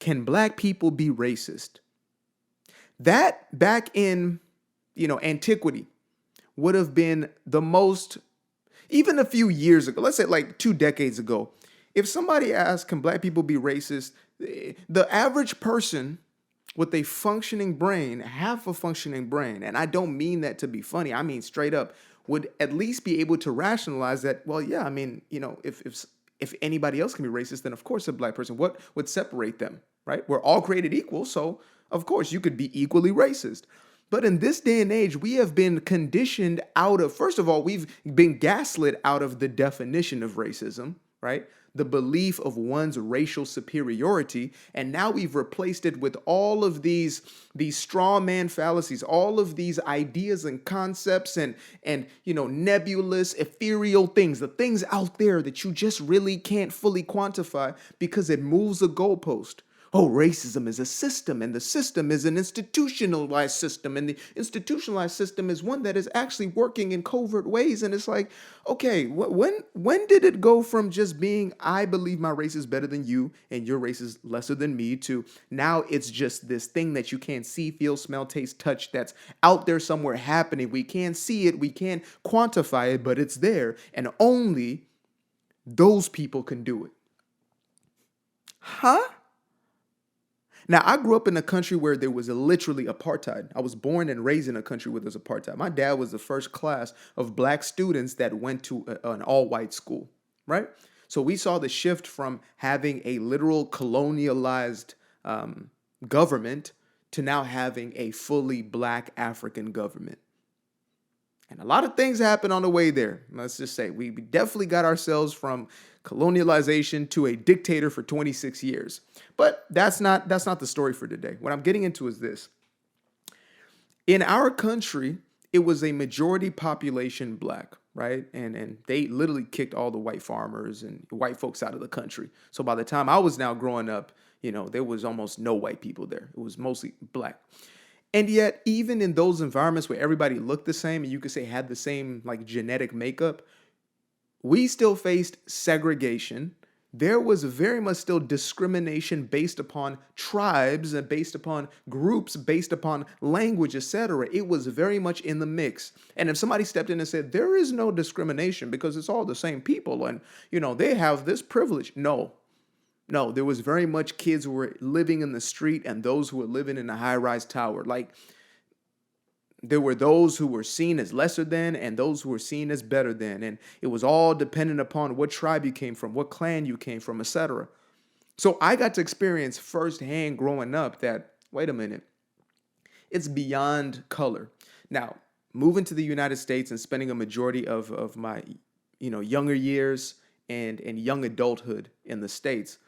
Can black people be racist? That back in, antiquity would have been the most, even a few years ago, let's say like 2 decades ago, if somebody asked, can black people be racist? The average person with a functioning brain, half a functioning brain, and I don't mean that to be funny, I mean straight up, would at least be able to rationalize that, well, yeah, I mean, if anybody else can be racist, then of course a black person, what would separate them, right? We're all created equal, so of course you could be equally racist. But in this day and age, we have been conditioned out of, first of all, we've been gaslit out of the definition of racism, right? The belief of one's racial superiority. And now we've replaced it with all of these straw man fallacies, all of these ideas and concepts and nebulous, ethereal things, the things out there that you just really can't fully quantify because it moves a goalpost. Oh, racism is a system, and the system is an institutionalized system, and the institutionalized system is one that is actually working in covert ways. And it's like, okay, when did it go from just being I believe my race is better than you and your race is lesser than me to now it's just this thing that you can't see, feel, smell, taste, touch that's out there somewhere happening. We can't see it, we can't quantify it, but it's there, and only those people can do it. Huh? Now, I grew up in a country where there was literally apartheid. I was born and raised in a country where there's apartheid. My dad was the first class of black students that went to an all-white school, right? So we saw the shift from having a literal colonialized government to now having a fully black African government. And a lot of things happened on the way there. Let's just say we definitely got ourselves from colonialization to a dictator for 26 years. But that's not the story for today. What I'm getting into is this. In our country, it was a majority population black, right? And they literally kicked all the white farmers and white folks out of the country. So by the time I was now growing up, there was almost no white people there. It was mostly black. And yet, even in those environments where everybody looked the same and you could say had the same like genetic makeup, we still faced segregation. There was very much still discrimination based upon tribes and based upon groups, based upon language, etc. It was very much in the mix. And if somebody stepped in and said, there is no discrimination because it's all the same people and, they have this privilege. No, there was very much kids who were living in the street and those who were living in a high-rise tower. Like, there were those who were seen as lesser than and those who were seen as better than. And it was all dependent upon what tribe you came from, what clan you came from, etc. So I got to experience firsthand growing up that, wait a minute, it's beyond color. Now, moving to the United States and spending a majority of my younger years and young adulthood in the States,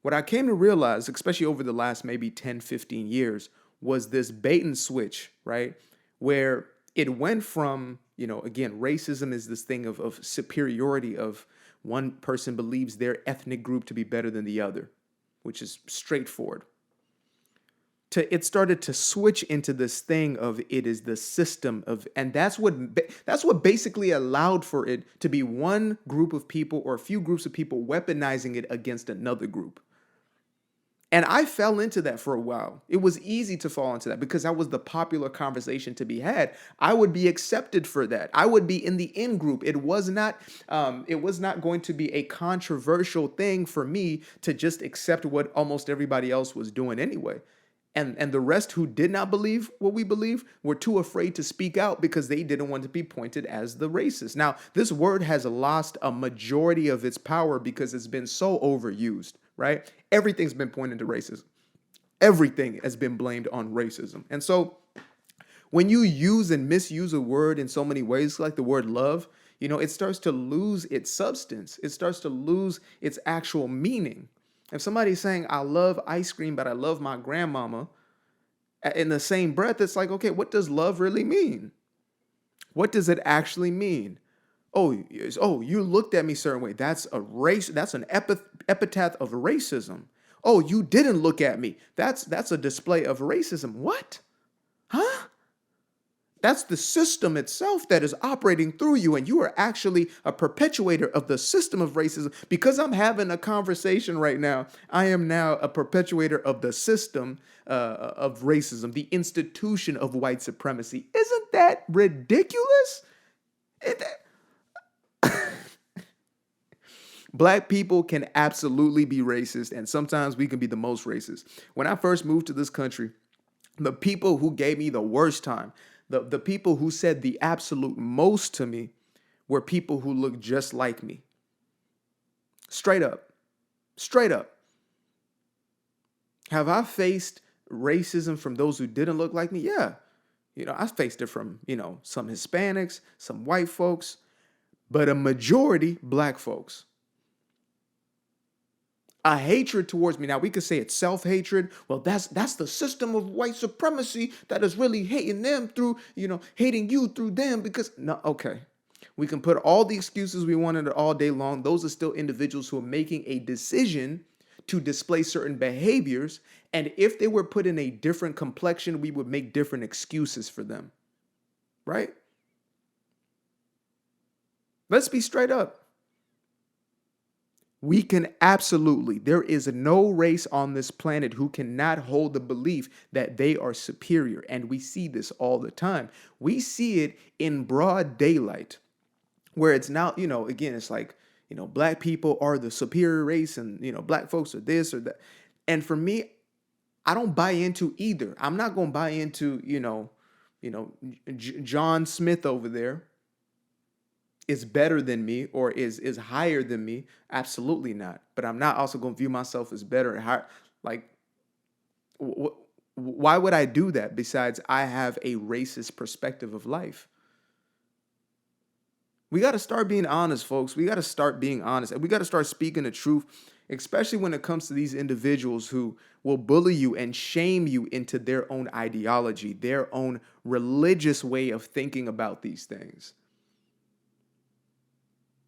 what I came to realize, especially over the last maybe 10, 15 years, was this bait and switch, right? Where it went from, again, racism is this thing of superiority of one person believes their ethnic group to be better than the other, which is straightforward. It started to switch into this thing of it is the system of, and that's what basically allowed for it to be one group of people or a few groups of people weaponizing it against another group. And I fell into that for a while. It was easy to fall into that because that was the popular conversation to be had. I would be accepted for that. I would be in the in group. It was not going to be a controversial thing for me to just accept what almost everybody else was doing anyway. And the rest who did not believe what we believe were too afraid to speak out because they didn't want to be pointed as the racist. Now, this word has lost a majority of its power because it's been so overused, right? Everything's been pointed to racism. Everything has been blamed on racism. And so when you use and misuse a word in so many ways, like the word love, it starts to lose its substance. It starts to lose its actual meaning. If somebody's saying, I love ice cream, but I love my grandmama, in the same breath, it's like, okay, what does love really mean? What does it actually mean? Oh, you looked at me a certain way. That's a race. That's an epithet of racism. Oh, you didn't look at me. That's a display of racism. What? Huh? That's the system itself that is operating through you, and you are actually a perpetuator of the system of racism. Because I'm having a conversation right now, I am now a perpetuator of the system of racism, the institution of white supremacy. Isn't that ridiculous? It- Black people can absolutely be racist, and sometimes we can be the most racist. When I first moved to this country, the people who gave me the worst time, the people who said the absolute most to me, were people who looked just like me. Straight up. Straight up. Have I faced racism from those who didn't look like me? Yeah. I faced it from, some Hispanics, some white folks, but a majority Black folks. A hatred towards me. Now we could say it's self-hatred. Well, that's the system of white supremacy that is really hating them through, hating you through them because no, okay. We can put all the excuses we wanted all day long. Those are still individuals who are making a decision to display certain behaviors. And if they were put in a different complexion, we would make different excuses for them. Right? Let's be straight up. We can absolutely, there is no race on this planet who cannot hold the belief that they are superior. And we see this all the time. We see it in broad daylight, where it's now, again, it's like, Black people are the superior race and, Black folks are this or that. And for me, I don't buy into either. I'm not going to buy into, John Smith over there is better than me or is higher than me. Absolutely not. But I'm not also going to view myself as better and higher. Like, why would I do that besides I have a racist perspective of life? We got to start being honest, folks. We got to start being honest. And we got to start speaking the truth, especially when it comes to these individuals who will bully you and shame you into their own ideology, their own religious way of thinking about these things.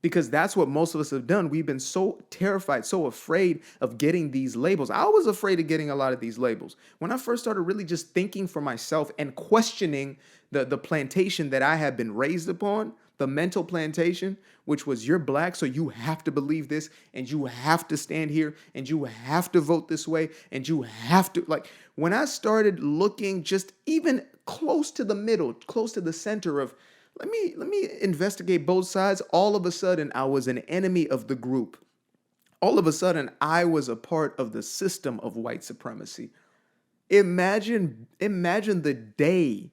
Because that's what most of us have done. We've been so terrified, so afraid of getting these labels. I was afraid of getting a lot of these labels. When I first started really just thinking for myself and questioning the plantation that I had been raised upon, the mental plantation, which was you're Black, so you have to believe this, and you have to stand here, and you have to vote this way, and you have to, like, when I started looking just even close to the middle, close to the center of, let me investigate both sides. All of a sudden, I was an enemy of the group. All of a sudden, I was a part of the system of white supremacy. Imagine the day,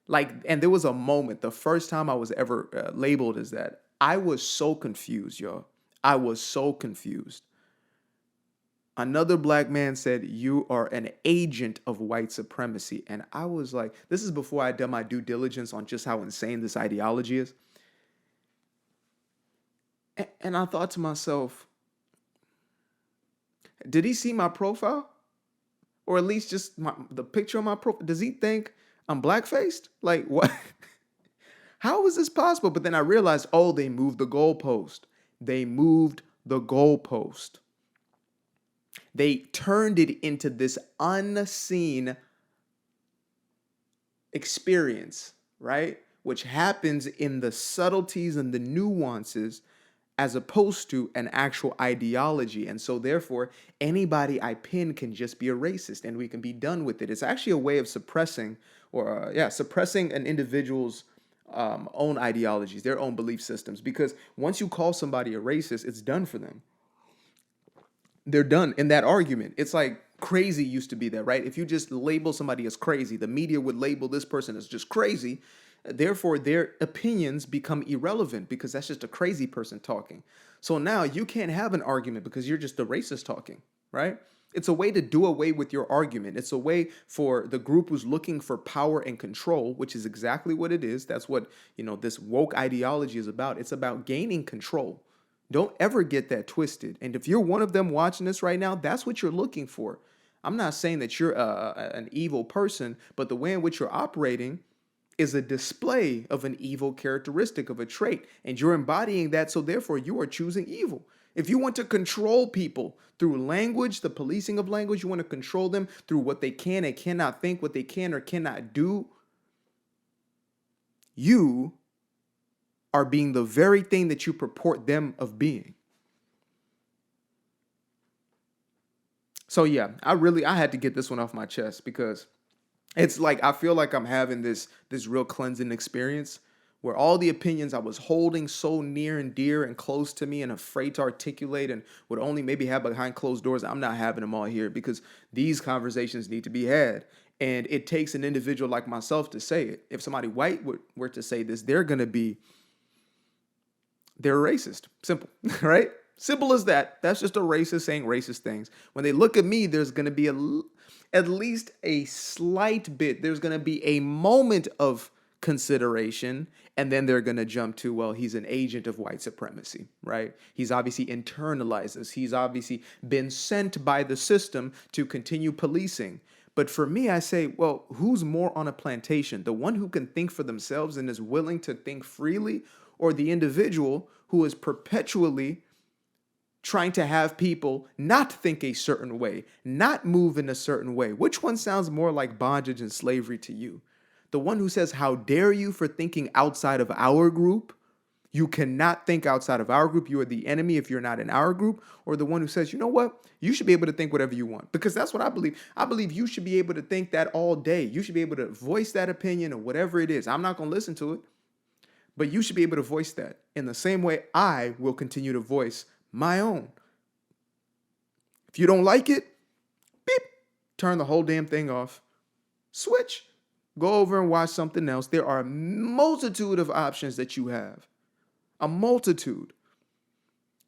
and there was a moment, the first time I was ever labeled as that. I was so confused, y'all. I was so confused. Another Black man said, "You are an agent of white supremacy." And I was like, this is before I'd done my due diligence on just how insane this ideology is. And I thought to myself, did he see my profile? Or at least just the picture on my profile? Does he think I'm black-faced? Like, what? How is this possible? But then I realized, oh, they moved the goalpost. They moved the goalpost. They turned it into this unseen experience, right? Which happens in the subtleties and the nuances as opposed to an actual ideology. And so therefore, anybody I pin can just be a racist and we can be done with it. It's actually a way of suppressing suppressing an individual's own ideologies, their own belief systems. Because once you call somebody a racist, it's done for them. They're done in that argument. It's like crazy used to be that, right? If you just label somebody as crazy, the media would label this person as just crazy. Therefore, their opinions become irrelevant because that's just a crazy person talking. So now you can't have an argument because you're just a racist talking, right? It's a way to do away with your argument. It's a way for the group who's looking for power and control, which is exactly what it is. That's what, this woke ideology is about. It's about gaining control. Don't ever get that twisted. And if you're one of them watching this right now, that's what you're looking for. I'm not saying that you're an evil person, but the way in which you're operating is a display of an evil characteristic, of a trait. And you're embodying that, so therefore you are choosing evil. If you want to control people through language, the policing of language, you want to control them through what they can and cannot think, what they can or cannot do, you are being the very thing that you purport them of being. So yeah, I had to get this one off my chest because it's like I feel like I'm having this real cleansing experience where all the opinions I was holding so near and dear and close to me and afraid to articulate and would only maybe have behind closed doors, I'm not having them all here because these conversations need to be had. And it takes an individual like myself to say it. If somebody white were to say this, they're racist. Simple, right? Simple as that. That's just a racist saying racist things. When they look at me, there's going to be at least a slight bit. There's going to be a moment of consideration, and then they're going to jump to, well, he's an agent of white supremacy, right? He's obviously internalized this. He's obviously been sent by the system to continue policing. But for me, I say, well, who's more on a plantation? The one who can think for themselves and is willing to think freely, or the individual who is perpetually trying to have people not think a certain way, not move in a certain way? Which one sounds more like bondage and slavery to you? The one who says, how dare you for thinking outside of our group? You cannot think outside of our group. You are the enemy if you're not in our group. Or the one who says, you know what? You should be able to think whatever you want. Because that's what I believe. I believe you should be able to think that all day. You should be able to voice that opinion or whatever it is. I'm not going to listen to it. But you should be able to voice that in the same way I will continue to voice my own. If you don't like it, beep, turn the whole damn thing off. Switch. Go over and watch something else. There are a multitude of options that you have. A multitude.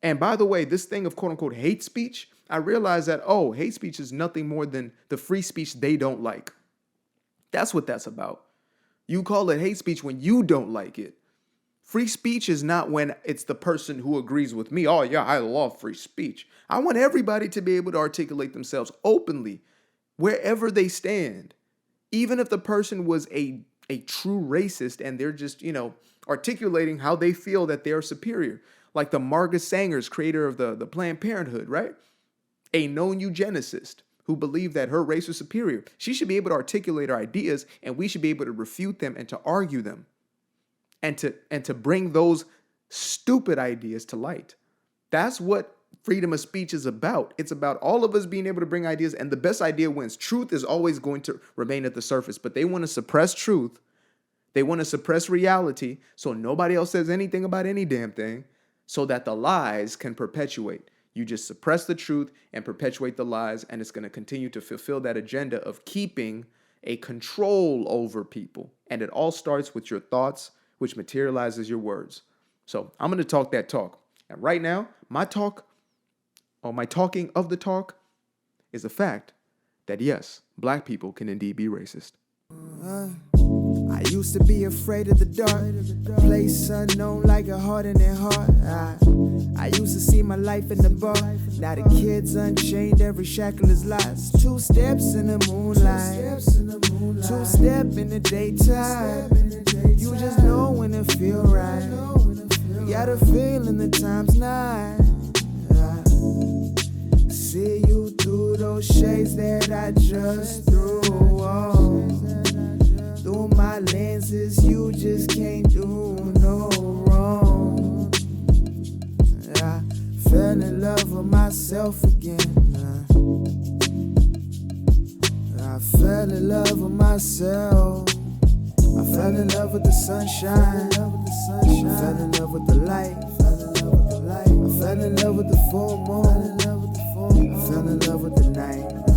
And by the way, this thing of quote unquote hate speech, I realize that, hate speech is nothing more than the free speech they don't like. That's what that's about. You call it hate speech when you don't like it. Free speech is not when it's the person who agrees with me. Oh yeah, I love free speech. I want everybody to be able to articulate themselves openly, wherever they stand. Even if the person was a true racist and they're just, articulating how they feel that they're superior. Like the Margaret Sanger's, creator of the Planned Parenthood, right? A known eugenicist who believed that her race was superior. She should be able to articulate her ideas, and we should be able to refute them and to argue them and to bring those stupid ideas to light. That's what freedom of speech is about. It's about all of us being able to bring ideas, and the best idea wins. Truth is always going to remain at the surface, but they want to suppress truth. They want to suppress reality so nobody else says anything about any damn thing so that the lies can perpetuate. You just suppress the truth and perpetuate the lies, and it's going to continue to fulfill that agenda of keeping a control over people. And it all starts with your thoughts, which materializes your words. So I'm going to talk that talk. And right now, my talking of the talk is the fact that yes, black people can indeed be racist. I used to be afraid of the dark, place unknown like a heart in their heart. I used to see my life in the bar. Now the kids unchained, every shackle is lost. 2 steps in the moonlight, 2 step in the daytime. You just know when it feel right. You got a feeling the time's not. See you through those shades that I just threw on. Through my lenses, you just can't do no wrong. I fell in love with myself again. I fell in love with myself. I fell in love with the sunshine. I fell in love with the light. I fell in love with the full moon. I fell in love with the night.